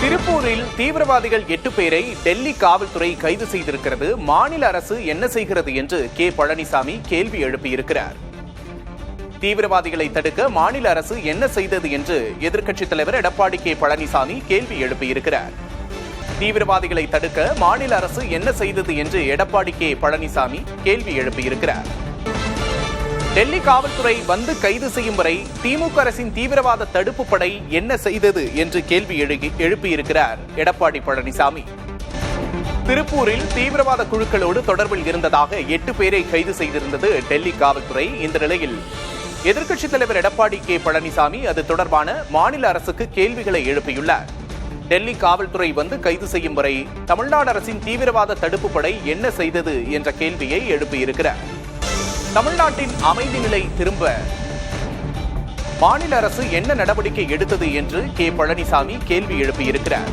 திருப்பூரில் தீவிரவாதிகள் 8 பேரை டெல்லி காவல்துறை கைது செய்திருக்கிறது. மாநில அரசு என்ன செய்கிறது என்று கே பழனிசாமி கேள்வி எழுப்பியிருக்கிறார். தீவிரவாதிகளை தடுக்க மாநில அரசு என்ன செய்தது என்று எதிர்க்கட்சித் தலைவர் எடப்பாடி கே பழனிசாமி கேள்வி எழுப்பியிருக்கிறார். தீவிரவாதிகளை தடுக்க மாநில அரசு என்ன செய்தது என்று எடப்பாடி கே பழனிசாமி கேள்வி எழுப்பியிருக்கிறார். டெல்லி காவல்துறை வந்து கைது செய்யும் வரை திமுக அரசின் தீவிரவாத தடுப்பு படை என்ன செய்தது என்று கேள்வி எழுப்பியிருக்கிறார் எடப்பாடி பழனிசாமி. திருப்பூரில் தீவிரவாத குழுக்களோடு தொடர்பில் இருந்ததாக 8 பேரை கைது செய்திருந்தது டெல்லி காவல்துறை. இந்த நிலையில் எதிர்க்கட்சித் தலைவர் எடப்பாடி கே பழனிசாமி அது தொடர்பான மாநில அரசுக்கு கேள்விகளை எழுப்பியுள்ளார். டெல்லி காவல்துறை வந்து கைது செய்யும் வரை தமிழ்நாடு அரசின் தீவிரவாத தடுப்பு படை என்ன செய்தது என்ற கேள்வியை எழுப்பியிருக்கிறார். தமிழ்நாட்டின் அமைதி நிலை திரும்ப மாநில அரசு என்ன நடவடிக்கை எடுத்தது என்று கே பழனிசாமி கேள்வி எழுப்பியிருக்கிறார்.